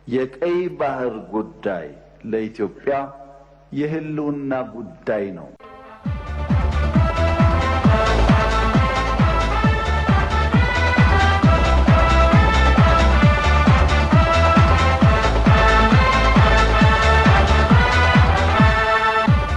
የቀይ ባህር ጉዳይ ለኢትዮጵያ የህልውና ጉዳይ ነው።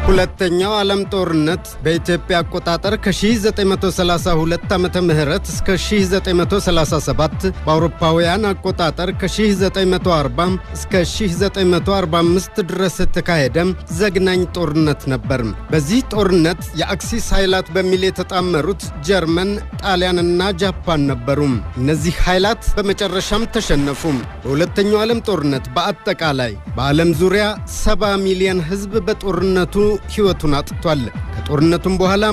ሁለተኛው ዓለም ጦርነት በኢትዮጵያ አቆጣጠር ከ1932 ዓመተ ምህረት እስከ 1937 በአውሮፓውያን አቆጣጠር ከ1940 እስከ 1945 ድረስ ተካሄደ ዘግናኝ ጦርነት ነበር። በዚህ ጦርነት የአክሲስ ኃይላት በሚል የተጣመሩት ጀርመን፣ ጣሊያንና ጃፓን ነበሩ። እነዚህ ኃይላት በመጨረሻም ተሸነፉ። በሁለተኛው ዓለም ጦርነት በአጠቃላይ በዓለም ዙሪያ 70 ሚሊዮን ሕዝብ በጦርነቱ ሕይወቱን አጥቷል። ከጦርነቱም በኋላ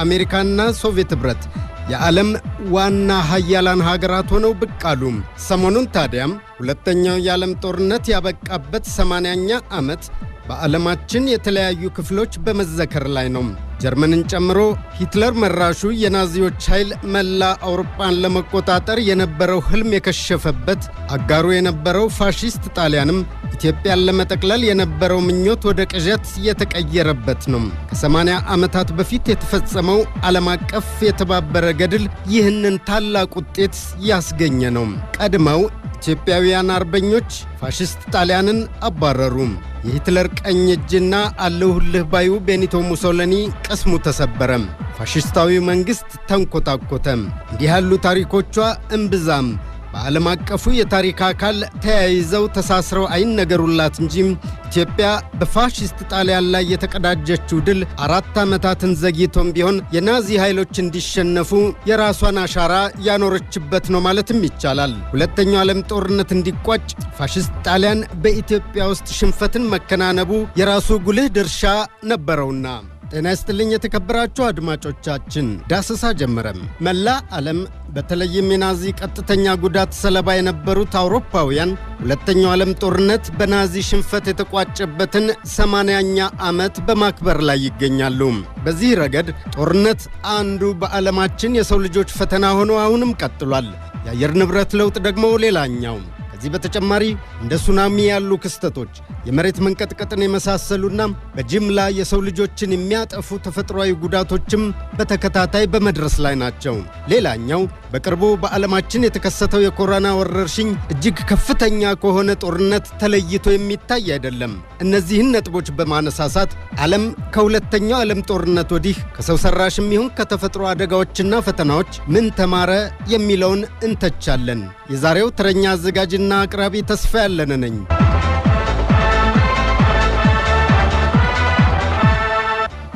አሜሪካና ሶቪየት ኅብረት የዓለም ዋና ሀያላን ሀገራት ሆነው ብቅ አሉ። ሰሞኑን ታዲያም ሁለተኛው የዓለም ጦርነት ያበቃበት 80ኛ ዓመት በዓለማችን የተለያዩ ክፍሎች በመዘከር ላይ ነው። ጀርመንን ጨምሮ ሂትለር መራሹ የናዚዎች ኃይል መላ አውሮፓን ለመቆጣጠር የነበረው ህልም የከሸፈበት፣ አጋሩ የነበረው ፋሺስት ጣሊያንም ኢትዮጵያን ለመጠቅለል የነበረው ምኞት ወደ ቅዠት የተቀየረበት ነው። ከ80 ዓመታት በፊት የተፈጸመው ዓለም አቀፍ የተባበረ ገድል ይህንን ታላቅ ውጤት ያስገኘ ነው። ቀድመው ኢትዮጵያውያን አርበኞች ፋሺስት ጣሊያንን አባረሩ። የሂትለር ቀኝ እጅና አለሁልህ ባዩ ቤኒቶ ሙሶሊኒ ቅስሙ ተሰበረ። ፋሺስታዊው መንግሥት ተንኮታኮተ። እንዲህ ያሉ ታሪኮቿ እምብዛም በዓለም አቀፉ የታሪክ አካል ተያይዘው ተሳስረው አይነገሩላት እንጂ ኢትዮጵያ በፋሺስት ጣሊያን ላይ የተቀዳጀችው ድል 4 ዓመታትን ዘግይቶም ቢሆን የናዚ ኃይሎች እንዲሸነፉ የራሷን አሻራ ያኖረችበት ነው ማለትም ይቻላል። ሁለተኛው ዓለም ጦርነት እንዲቋጭ ፋሺስት ጣሊያን በኢትዮጵያ ውስጥ ሽንፈትን መከናነቡ የራሱ ጉልህ ድርሻ ነበረውና። ጤና ይስጥልኝ የተከበራችሁ አድማጮቻችን፣ ዳሰሳ ጀመረም። መላ ዓለም በተለይም የናዚ ቀጥተኛ ጉዳት ሰለባ የነበሩት አውሮፓውያን ሁለተኛው ዓለም ጦርነት በናዚ ሽንፈት የተቋጨበትን 80ኛ ዓመት በማክበር ላይ ይገኛሉ። በዚህ ረገድ ጦርነት አንዱ በዓለማችን የሰው ልጆች ፈተና ሆኖ አሁንም ቀጥሏል። የአየር ንብረት ለውጥ ደግሞ ሌላኛው። ከዚህ በተጨማሪ እንደ ሱናሚ ያሉ ክስተቶች፣ የመሬት መንቀጥቀጥን የመሳሰሉና በጅምላ የሰው ልጆችን የሚያጠፉ ተፈጥሯዊ ጉዳቶችም በተከታታይ በመድረስ ላይ ናቸው። ሌላኛው በቅርቡ በዓለማችን የተከሰተው የኮሮና ወረርሽኝ እጅግ ከፍተኛ ከሆነ ጦርነት ተለይቶ የሚታይ አይደለም። እነዚህን ነጥቦች በማነሳሳት ዓለም ከሁለተኛው ዓለም ጦርነት ወዲህ ከሰው ሰራሽም ይሁን ከተፈጥሮ አደጋዎችና ፈተናዎች ምን ተማረ የሚለውን እንተቻለን። የዛሬው ተረኛ አዘጋጅና አቅራቢ ተስፋ ያለነ ነኝ።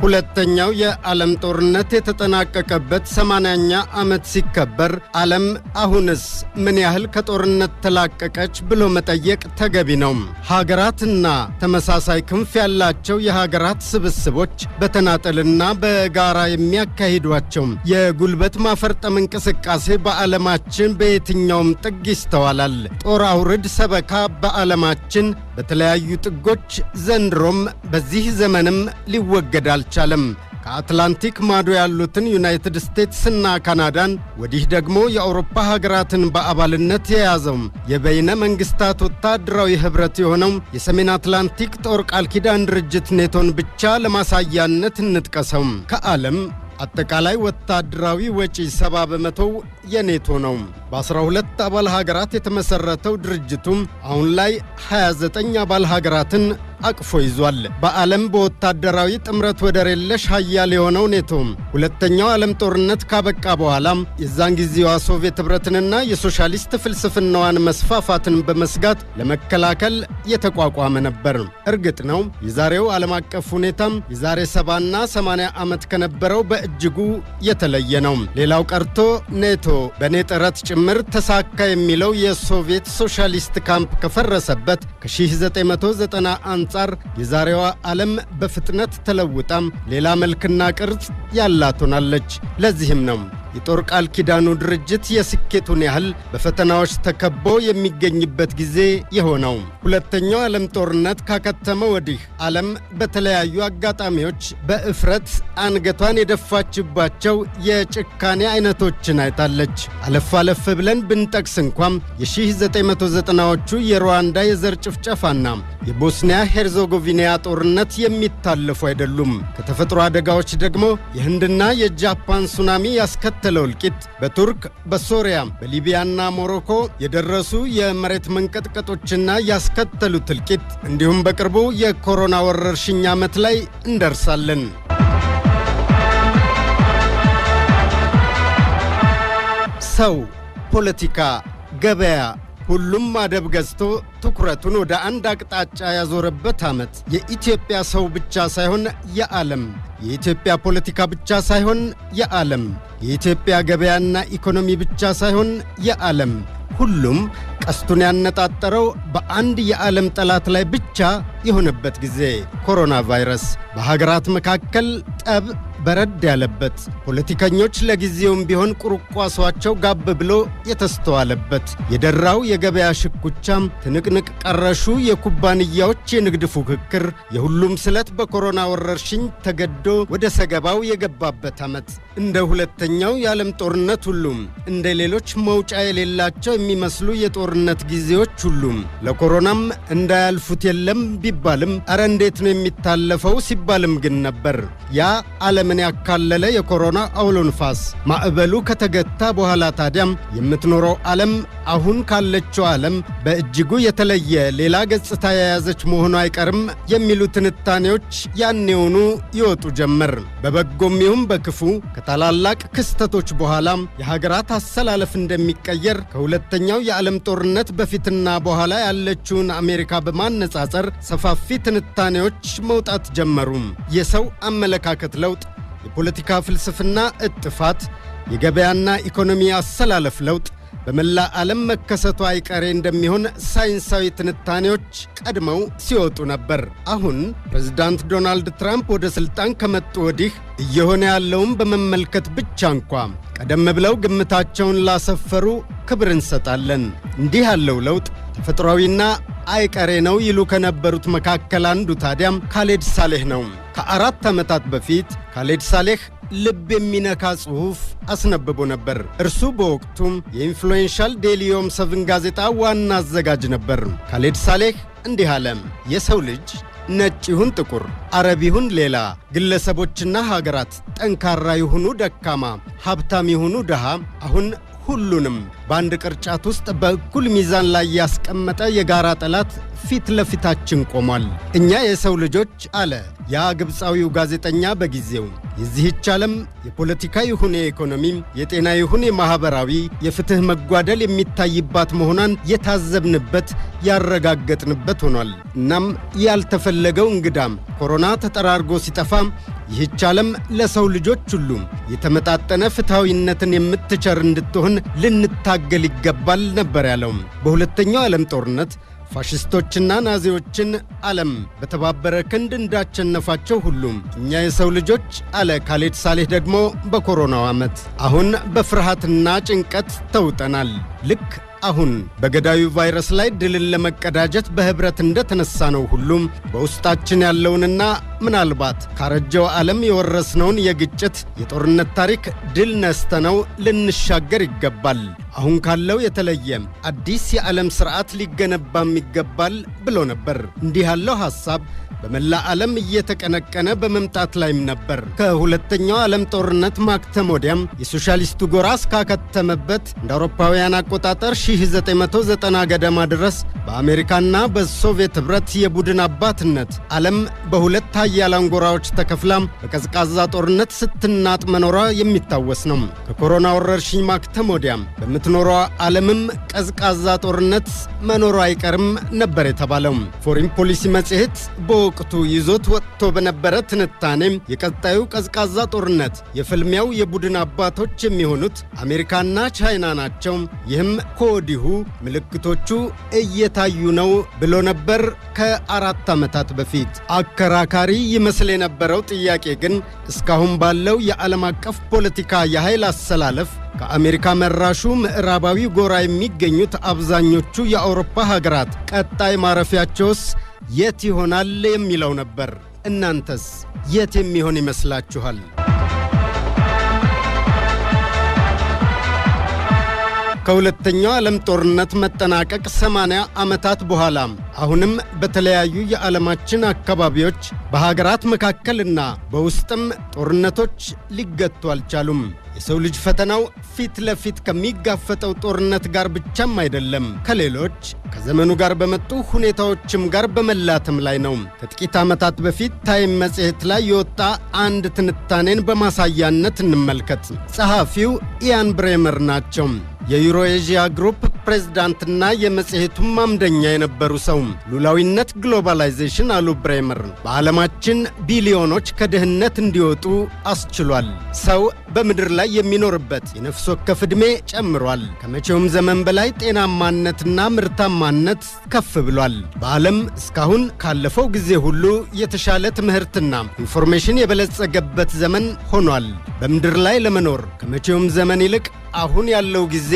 ሁለተኛው የዓለም ጦርነት የተጠናቀቀበት 80ኛ ዓመት ሲከበር ዓለም አሁንስ ምን ያህል ከጦርነት ተላቀቀች ብሎ መጠየቅ ተገቢ ነው። ሀገራትና ተመሳሳይ ክንፍ ያላቸው የሀገራት ስብስቦች በተናጠልና በጋራ የሚያካሂዷቸው የጉልበት ማፈርጠም እንቅስቃሴ በዓለማችን በየትኛውም ጥግ ይስተዋላል። ጦር አውርድ ሰበካ በዓለማችን በተለያዩ ጥጎች ዘንድሮም በዚህ ዘመንም ሊወገድ አልቻለም። ከአትላንቲክ ማዶ ያሉትን ዩናይትድ ስቴትስና ካናዳን፣ ወዲህ ደግሞ የአውሮፓ ሀገራትን በአባልነት የያዘው የበይነ መንግስታት ወታደራዊ ኅብረት የሆነው የሰሜን አትላንቲክ ጦር ቃል ኪዳን ድርጅት ኔቶን ብቻ ለማሳያነት እንጥቀሰው። ከዓለም አጠቃላይ ወታደራዊ ወጪ 70 በመቶው የኔቶ ነው። በ12 አባል ሀገራት የተመሰረተው ድርጅቱም አሁን ላይ 29 አባል ሀገራትን አቅፎ ይዟል። በዓለም በወታደራዊ ጥምረት ወደር የለሽ ኃያል የሆነው ኔቶ ሁለተኛው ዓለም ጦርነት ካበቃ በኋላም የዛን ጊዜዋ ሶቪየት ኅብረትንና የሶሻሊስት ፍልስፍናዋን መስፋፋትን በመስጋት ለመከላከል የተቋቋመ ነበር። እርግጥ ነው የዛሬው ዓለም አቀፍ ሁኔታም የዛሬ 70ና 80 ዓመት ከነበረው በእጅጉ የተለየ ነው። ሌላው ቀርቶ ኔቶ በኔ ጥረት ጭምር ተሳካ የሚለው የሶቪየት ሶሻሊስት ካምፕ ከፈረሰበት ከ1990 አንጻር የዛሬዋ ዓለም በፍጥነት ተለውጣም ሌላ መልክና ቅርጽ ያላት ሆናለች። ለዚህም ነው የጦር ቃል ኪዳኑ ድርጅት የስኬቱን ያህል በፈተናዎች ተከቦ የሚገኝበት ጊዜ የሆነው። ሁለተኛው ዓለም ጦርነት ካከተመ ወዲህ ዓለም በተለያዩ አጋጣሚዎች በእፍረት አንገቷን የደፋችባቸው የጭካኔ አይነቶችን አይታለች። አለፍ አለፍ ብለን ብንጠቅስ እንኳን የ1990ዎቹ የሩዋንዳ የዘር ጭፍጨፋና የቦስኒያ ሄርዞጎቪና ጦርነት የሚታለፉ አይደሉም። ከተፈጥሮ አደጋዎች ደግሞ የህንድና የጃፓን ሱናሚ ያስከተለው እልቂት፣ በቱርክ፣ በሶሪያ፣ በሊቢያና ሞሮኮ የደረሱ የመሬት መንቀጥቀጦችና ያስከተሉት እልቂት እንዲሁም በቅርቡ የኮሮና ወረርሽኝ ዓመት ላይ እንደርሳለን። ሰው፣ ፖለቲካ፣ ገበያ ሁሉም አደብ ገዝቶ ትኩረቱን ወደ አንድ አቅጣጫ ያዞረበት ዓመት የኢትዮጵያ ሰው ብቻ ሳይሆን የዓለም፣ የኢትዮጵያ ፖለቲካ ብቻ ሳይሆን የዓለም፣ የኢትዮጵያ ገበያና ኢኮኖሚ ብቻ ሳይሆን የዓለም፣ ሁሉም ቀስቱን ያነጣጠረው በአንድ የዓለም ጠላት ላይ ብቻ የሆነበት ጊዜ ኮሮና ቫይረስ። በሀገራት መካከል ጠብ በረድ ያለበት፣ ፖለቲከኞች ለጊዜውም ቢሆን ቁርቋሷቸው ጋብ ብሎ የተስተዋለበት፣ የደራው የገበያ ሽኩቻም፣ ትንቅንቅ ቀረሹ የኩባንያዎች የንግድ ፉክክር፣ የሁሉም ስለት በኮሮና ወረርሽኝ ተገዶ ወደ ሰገባው የገባበት ዓመት። እንደ ሁለተኛው የዓለም ጦርነት ሁሉም እንደ ሌሎች መውጫ የሌላቸው የሚመስሉ የጦርነት ጊዜዎች ሁሉም ለኮሮናም እንዳያልፉት የለም ቢባልም አረ እንዴት ነው የሚታለፈው ሲባልም ግን ነበር። ያ ዓለምን ያካለለ የኮሮና አውሎ ንፋስ ማዕበሉ ከተገታ በኋላ ታዲያም የምትኖረው ዓለም አሁን ካለችው ዓለም በእጅጉ የተለየ ሌላ ገጽታ የያዘች መሆኑ አይቀርም የሚሉ ትንታኔዎች ያኔውኑ ይወጡ ጀመር። በበጎም ይሁን በክፉ ከታላላቅ ክስተቶች በኋላ የሀገራት አሰላለፍ እንደሚቀየር ከሁለተኛው የዓለም ጦርነት በፊትና በኋላ ያለችውን አሜሪካ በማነጻጸር ሰፋፊ ትንታኔዎች መውጣት ጀመሩ። የሰው አመለካከት ለውጥ፣ የፖለቲካ ፍልስፍና እጥፋት፣ የገበያና ኢኮኖሚ አሰላለፍ ለውጥ በመላ ዓለም መከሰቱ አይቀሬ እንደሚሆን ሳይንሳዊ ትንታኔዎች ቀድመው ሲወጡ ነበር። አሁን ፕሬዝዳንት ዶናልድ ትራምፕ ወደ ሥልጣን ከመጡ ወዲህ እየሆነ ያለውን በመመልከት ብቻ እንኳ ቀደም ብለው ግምታቸውን ላሰፈሩ ክብር እንሰጣለን። እንዲህ ያለው ለውጥ ተፈጥሯዊና አይቀሬ ነው ይሉ ከነበሩት መካከል አንዱ ታዲያም ካሌድ ሳሌህ ነው። ከ4 ዓመታት በፊት ካሌድ ሳሌህ ልብ የሚነካ ጽሑፍ አስነብቦ ነበር። እርሱ በወቅቱም የኢንፍሉዌንሻል ዴይሊ ዮም 7 ጋዜጣ ዋና አዘጋጅ ነበር። ካሌድ ሳሌህ እንዲህ አለ። የሰው ልጅ ነጭ ይሁን ጥቁር፣ አረብ ይሁን ሌላ፣ ግለሰቦችና ሀገራት ጠንካራ ይሁኑ ደካማ፣ ሀብታም ይሁኑ ድሃ፣ አሁን ሁሉንም በአንድ ቅርጫት ውስጥ በእኩል ሚዛን ላይ ያስቀመጠ የጋራ ጠላት ፊት ለፊታችን ቆሟል። እኛ የሰው ልጆች አለ ያ ግብፃዊው ጋዜጠኛ በጊዜው የዚህች ዓለም የፖለቲካ ይሁን የኢኮኖሚ፣ የጤና ይሁን የማኅበራዊ፣ የፍትሕ መጓደል የሚታይባት መሆኗን የታዘብንበት ያረጋገጥንበት ሆኗል። እናም ያልተፈለገው እንግዳም ኮሮና ተጠራርጎ ሲጠፋ ይህች ዓለም ለሰው ልጆች ሁሉ የተመጣጠነ ፍትሐዊነትን የምትቸር እንድትሆን ልንታገል ይገባል ነበር ያለው። በሁለተኛው ዓለም ጦርነት ፋሽስቶችና ናዚዎችን ዓለም በተባበረ ክንድ እንዳቸነፋቸው ሁሉም እኛ የሰው ልጆች አለ ካሌድ ሳሌህ ደግሞ በኮሮናው ዓመት አሁን በፍርሃትና ጭንቀት ተውጠናል። ልክ አሁን በገዳዩ ቫይረስ ላይ ድልን ለመቀዳጀት በህብረት እንደተነሳ ነው ሁሉም በውስጣችን ያለውንና ምናልባት ካረጀው ዓለም የወረስነውን የግጭት የጦርነት ታሪክ ድል ነስተነው ልንሻገር ይገባል። አሁን ካለው የተለየ አዲስ የዓለም ሥርዓት ሊገነባም ይገባል ብሎ ነበር። እንዲህ ያለው ሐሳብ በመላ ዓለም እየተቀነቀነ በመምጣት ላይም ነበር። ከሁለተኛው ዓለም ጦርነት ማክተም ወዲያም የሶሻሊስቱ ጎራ እስካከተመበት እንደ አውሮፓውያን አቆጣጠር 1990 ገደማ ድረስ በአሜሪካና በሶቪየት ኅብረት የቡድን አባትነት ዓለም በሁለት ኃያላን ጎራዎች ተከፍላም በቀዝቃዛ ጦርነት ስትናጥ መኖሯ የሚታወስ ነው። ከኮሮና ወረርሽኝ ማክተም ወዲያም በምትኖረው ዓለምም ቀዝቃዛ ጦርነት መኖሯ አይቀርም ነበር የተባለው። ፎሪን ፖሊሲ መጽሔት በወቅቱ በወቅቱ ይዞት ወጥቶ በነበረ ትንታኔ የቀጣዩ ቀዝቃዛ ጦርነት የፍልሚያው የቡድን አባቶች የሚሆኑት አሜሪካና ቻይና ናቸው። ይህም ከወዲሁ ምልክቶቹ እየታዩ ነው ብሎ ነበር ከ4 ዓመታት በፊት። አከራካሪ ይመስል የነበረው ጥያቄ ግን እስካሁን ባለው የዓለም አቀፍ ፖለቲካ የኃይል አሰላለፍ ከአሜሪካ መራሹ ምዕራባዊ ጎራ የሚገኙት አብዛኞቹ የአውሮፓ ሀገራት ቀጣይ ማረፊያቸውስ የት ይሆናል የሚለው ነበር። እናንተስ የት የሚሆን ይመስላችኋል? ከሁለተኛው ዓለም ጦርነት መጠናቀቅ 80 ዓመታት በኋላ አሁንም በተለያዩ የዓለማችን አካባቢዎች በሀገራት መካከልና በውስጥም ጦርነቶች ሊገቱ አልቻሉም። የሰው ልጅ ፈተናው ፊት ለፊት ከሚጋፈጠው ጦርነት ጋር ብቻም አይደለም፣ ከሌሎች ከዘመኑ ጋር በመጡ ሁኔታዎችም ጋር በመላተም ላይ ነው። ከጥቂት ዓመታት በፊት ታይም መጽሔት ላይ የወጣ አንድ ትንታኔን በማሳያነት እንመልከት። ጸሐፊው ኢያን ብሬመር ናቸው። የዩሮኤዥያ ግሩፕ ፕሬዝዳንትና የመጽሔቱም አምደኛ የነበሩ ሰው። ሉላዊነት ግሎባላይዜሽን አሉ ብሬመር፣ በዓለማችን ቢሊዮኖች ከድህነት እንዲወጡ አስችሏል። ሰው በምድር ላይ የሚኖርበት የነፍስ ወከፍ ዕድሜ ጨምሯል። ከመቼውም ዘመን በላይ ጤናማነትና ምርታማነት ከፍ ብሏል። በዓለም እስካሁን ካለፈው ጊዜ ሁሉ የተሻለ ትምህርትና ኢንፎርሜሽን የበለጸገበት ዘመን ሆኗል። በምድር ላይ ለመኖር ከመቼውም ዘመን ይልቅ አሁን ያለው ጊዜ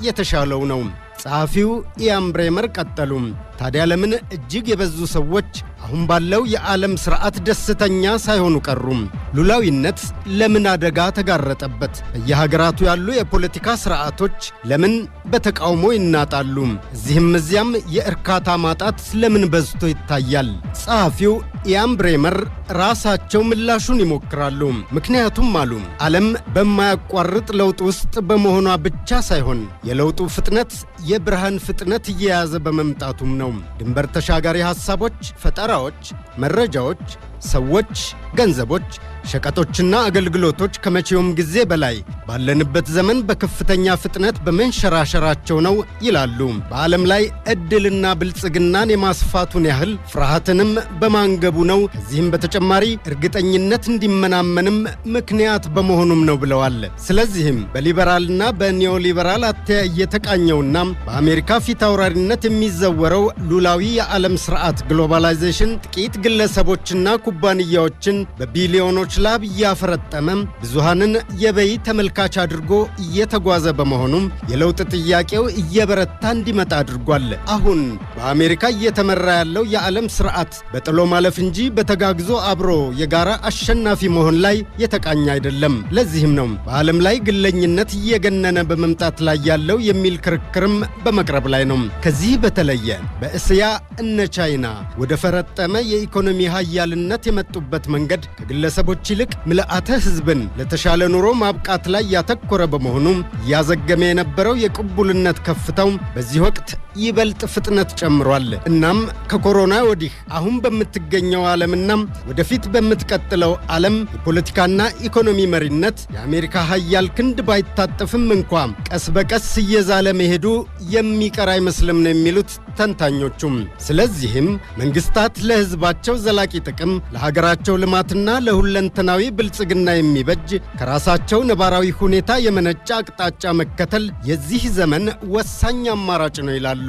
የተሻለው ነው። ጸሐፊው ኢያን ብሬመር ቀጠሉ። ታዲያ ለምን እጅግ የበዙ ሰዎች አሁን ባለው የዓለም ሥርዓት ደስተኛ ሳይሆኑ ቀሩም? ሉላዊነት ለምን አደጋ ተጋረጠበት? በየሀገራቱ ያሉ የፖለቲካ ሥርዓቶች ለምን በተቃውሞ ይናጣሉ? እዚህም እዚያም የእርካታ ማጣት ለምን በዝቶ ይታያል? ጸሐፊው ኢያን ብሬመር ራሳቸው ምላሹን ይሞክራሉ። ምክንያቱም አሉ፣ ዓለም በማያቋርጥ ለውጥ ውስጥ በመሆኗ ብቻ ሳይሆን የለውጡ ፍጥነት የብርሃን ፍጥነት እየያዘ በመምጣቱም ነው። ድንበር ተሻጋሪ ሐሳቦች፣ ፈጠራዎች፣ መረጃዎች፣ ሰዎች፣ ገንዘቦች፣ ሸቀጦችና አገልግሎቶች ከመቼውም ጊዜ በላይ ባለንበት ዘመን በከፍተኛ ፍጥነት በመንሸራሸራቸው ነው ይላሉ። በዓለም ላይ ዕድልና ብልጽግናን የማስፋቱን ያህል ፍርሃትንም በማንገቡ ነው። ከዚህም በተጨማሪ እርግጠኝነት እንዲመናመንም ምክንያት በመሆኑም ነው ብለዋል። ስለዚህም በሊበራልና በኒዮሊበራል አተያይ የተቃኘውና በአሜሪካ ፊት አውራሪነት የሚዘወረው ሉላዊ የዓለም ሥርዓት ግሎባላይዜሽን ጥቂት ግለሰቦችና ኩባንያዎችን በቢሊዮኖች ላብ እያፈረጠመ ብዙሃንን የበይ ተመልካች አድርጎ እየተጓዘ በመሆኑም የለውጥ ጥያቄው እየበረታ እንዲመጣ አድርጓል። አሁን በአሜሪካ እየተመራ ያለው የዓለም ሥርዓት በጥሎ ማለፍ እንጂ በተጋግዞ አብሮ የጋራ አሸናፊ መሆን ላይ የተቃኘ አይደለም። ለዚህም ነው በዓለም ላይ ግለኝነት እየገነነ በመምጣት ላይ ያለው የሚል ክርክርም በመቅረብ ላይ ነው። ከዚህ በተለየ በእስያ እነ ቻይና ወደ ፈረጠመ የኢኮኖሚ ኃያልነት የመጡበት መንገድ ከግለሰቦች ይልቅ ምልአተ ሕዝብን ለተሻለ ኑሮ ማብቃት ላይ ያተኮረ በመሆኑ ያዘገመ የነበረው የቅቡልነት ከፍታው በዚህ ወቅት ይበልጥ ፍጥነት ጨምሯል። እናም ከኮሮና ወዲህ አሁን በምትገኘው ዓለምና ወደፊት በምትቀጥለው ዓለም የፖለቲካና ኢኮኖሚ መሪነት የአሜሪካ ኃያል ክንድ ባይታጠፍም እንኳ ቀስ በቀስ እየዛለ መሄዱ የሚቀር አይመስልም ነው የሚሉት ተንታኞቹም። ስለዚህም መንግስታት ለሕዝባቸው ዘላቂ ጥቅም፣ ለሀገራቸው ልማትና ለሁለንተናዊ ብልጽግና የሚበጅ ከራሳቸው ነባራዊ ሁኔታ የመነጨ አቅጣጫ መከተል የዚህ ዘመን ወሳኝ አማራጭ ነው ይላሉ።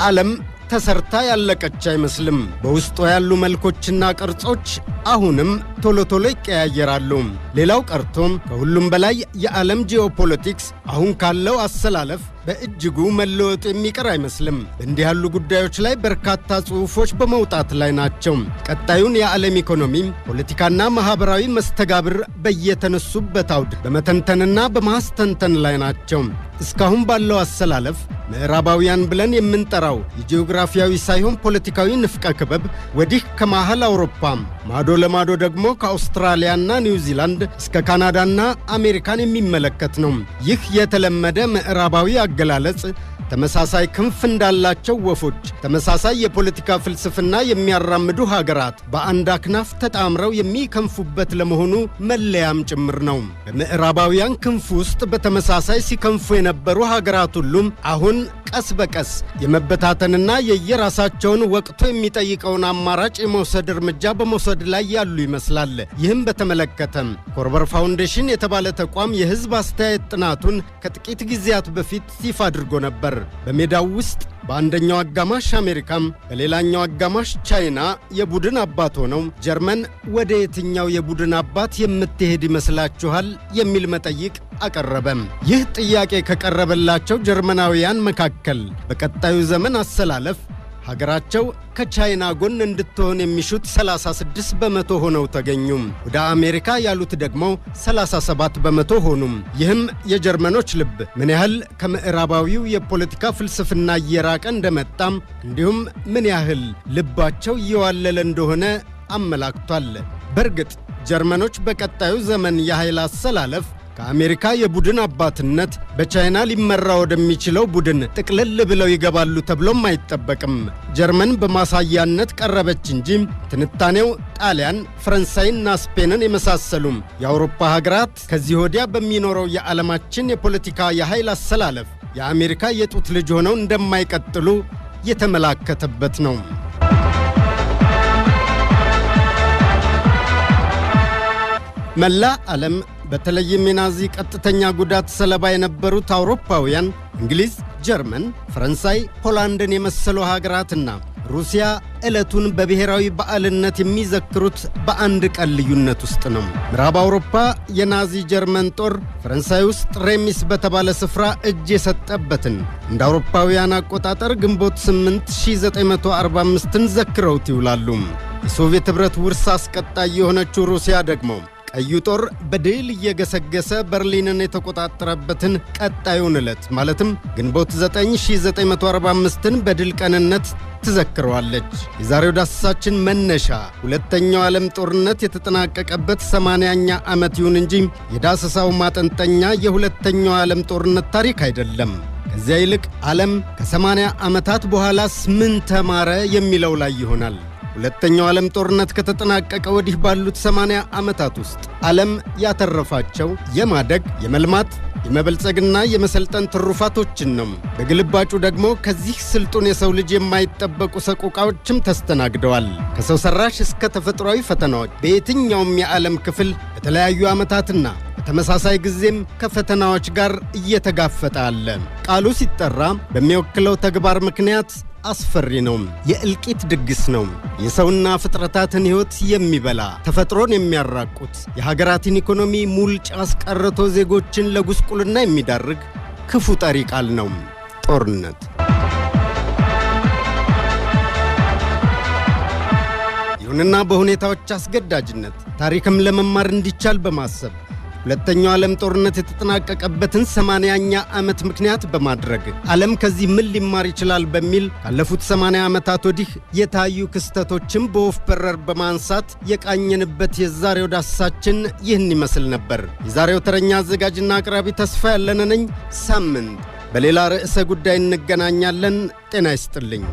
ዓለም ተሰርታ ያለቀች አይመስልም። በውስጧ ያሉ መልኮችና ቅርጾች አሁንም ቶሎ ቶሎ ይቀያየራሉ። ሌላው ቀርቶም ከሁሉም በላይ የዓለም ጂኦፖለቲክስ አሁን ካለው አሰላለፍ በእጅጉ መለወጡ የሚቀር አይመስልም። በእንዲህ ያሉ ጉዳዮች ላይ በርካታ ጽሑፎች በመውጣት ላይ ናቸው። ቀጣዩን የዓለም ኢኮኖሚ፣ ፖለቲካና ማኅበራዊ መስተጋብር በየተነሱበት አውድ በመተንተንና በማስተንተን ላይ ናቸው። እስካሁን ባለው አሰላለፍ ምዕራባውያን ብለን የምንጠራው የጂኦግራፊያዊ ሳይሆን ፖለቲካዊ ንፍቀ ክበብ ወዲህ ከመሃል አውሮፓ ማዶ ለማዶ ደግሞ ከአውስትራሊያና ኒውዚላንድ እስከ ካናዳና አሜሪካን የሚመለከት ነው። ይህ የተለመደ ምዕራባዊ አገላለጽ ተመሳሳይ ክንፍ እንዳላቸው ወፎች ተመሳሳይ የፖለቲካ ፍልስፍና የሚያራምዱ ሀገራት በአንድ አክናፍ ተጣምረው የሚከንፉበት ለመሆኑ መለያም ጭምር ነው። በምዕራባውያን ክንፍ ውስጥ በተመሳሳይ ሲከንፉ የነበሩ ሀገራት ሁሉም አሁን ቀስ በቀስ የመበታተንና የየራሳቸውን ወቅቱ የሚጠይቀውን አማራጭ የመውሰድ እርምጃ በመውሰድ ላይ ያሉ ይመስላል። ይህም በተመለከተ ኮርበር ፋውንዴሽን የተባለ ተቋም የህዝብ አስተያየት ጥናቱን ከጥቂት ጊዜያት በፊት ይፋ አድርጎ ነበር። በሜዳው ውስጥ በአንደኛው አጋማሽ አሜሪካም በሌላኛው አጋማሽ ቻይና የቡድን አባት ሆነው ጀርመን ወደ የትኛው የቡድን አባት የምትሄድ ይመስላችኋል የሚል መጠይቅ አቀረበም። ይህ ጥያቄ ከቀረበላቸው ጀርመናውያን መካከል በቀጣዩ ዘመን አሰላለፍ ሀገራቸው ከቻይና ጎን እንድትሆን የሚሹት 36 በመቶ ሆነው ተገኙም። ወደ አሜሪካ ያሉት ደግሞ 37 በመቶ ሆኑም። ይህም የጀርመኖች ልብ ምን ያህል ከምዕራባዊው የፖለቲካ ፍልስፍና እየራቀ እንደመጣም እንዲሁም ምን ያህል ልባቸው እየዋለለ እንደሆነ አመላክቷል። በእርግጥ ጀርመኖች በቀጣዩ ዘመን የኃይል አሰላለፍ ከአሜሪካ የቡድን አባትነት በቻይና ሊመራ ወደሚችለው ቡድን ጥቅልል ብለው ይገባሉ ተብሎም አይጠበቅም። ጀርመን በማሳያነት ቀረበች እንጂ ትንታኔው ጣሊያን፣ ፈረንሳይና ስፔንን የመሳሰሉም የአውሮፓ ሀገራት ከዚህ ወዲያ በሚኖረው የዓለማችን የፖለቲካ የኃይል አሰላለፍ የአሜሪካ የጡት ልጅ ሆነው እንደማይቀጥሉ የተመላከተበት ነው። መላ ዓለም በተለይም የናዚ ቀጥተኛ ጉዳት ሰለባ የነበሩት አውሮፓውያን እንግሊዝ፣ ጀርመን፣ ፈረንሳይ፣ ፖላንድን የመሰሉ ሀገራትና ሩሲያ ዕለቱን በብሔራዊ በዓልነት የሚዘክሩት በአንድ ቀን ልዩነት ውስጥ ነው። ምዕራብ አውሮፓ የናዚ ጀርመን ጦር ፈረንሳይ ውስጥ ሬሚስ በተባለ ስፍራ እጅ የሰጠበትን እንደ አውሮፓውያን አቆጣጠር ግንቦት 8 1945ን ዘክረውት ይውላሉ። የሶቪየት ኅብረት ውርስ አስቀጣይ የሆነችው ሩሲያ ደግሞ ቀዩ ጦር በድል እየገሰገሰ በርሊንን የተቆጣጠረበትን ቀጣዩን ዕለት ማለትም ግንቦት 9 1945ን በድል ቀንነት ትዘክረዋለች። የዛሬው ዳሰሳችን መነሻ ሁለተኛው ዓለም ጦርነት የተጠናቀቀበት 80ኛ ዓመት ይሁን እንጂ የዳሰሳው ማጠንጠኛ የሁለተኛው ዓለም ጦርነት ታሪክ አይደለም። ከዚያ ይልቅ ዓለም ከ80 ዓመታት በኋላስ ምን ተማረ የሚለው ላይ ይሆናል። ሁለተኛው ዓለም ጦርነት ከተጠናቀቀ ወዲህ ባሉት 80 ዓመታት ውስጥ ዓለም ያተረፋቸው የማደግ፣ የመልማት፣ የመበልጸግና የመሰልጠን ትሩፋቶችን ነው። በግልባጩ ደግሞ ከዚህ ስልጡን የሰው ልጅ የማይጠበቁ ሰቆቃዎችም ተስተናግደዋል። ከሰው ሰራሽ እስከ ተፈጥሯዊ ፈተናዎች በየትኛውም የዓለም ክፍል በተለያዩ ዓመታትና በተመሳሳይ ጊዜም ከፈተናዎች ጋር እየተጋፈጠ አለ። ቃሉ ሲጠራ በሚወክለው ተግባር ምክንያት አስፈሪ ነው። የእልቂት ድግስ ነው። የሰውና ፍጥረታትን ሕይወት የሚበላ ተፈጥሮን የሚያራቁት የሀገራትን ኢኮኖሚ ሙልጭ አስቀርቶ ዜጎችን ለጉስቁልና የሚዳርግ ክፉ ጠሪ ቃል ነው ጦርነት። ይሁንና በሁኔታዎች አስገዳጅነት ታሪክም ለመማር እንዲቻል በማሰብ ሁለተኛው ዓለም ጦርነት የተጠናቀቀበትን 80ኛ ዓመት ምክንያት በማድረግ ዓለም ከዚህ ምን ሊማር ይችላል በሚል ካለፉት 80 ዓመታት ወዲህ የታዩ ክስተቶችን በወፍ በረር በማንሳት የቃኘንበት የዛሬው ዳሰሳችን ይህን ይመስል ነበር። የዛሬው ተረኛ አዘጋጅና አቅራቢ ተስፋ ያለነ ነኝ። ሳምንት በሌላ ርዕሰ ጉዳይ እንገናኛለን። ጤና ይስጥልኝ።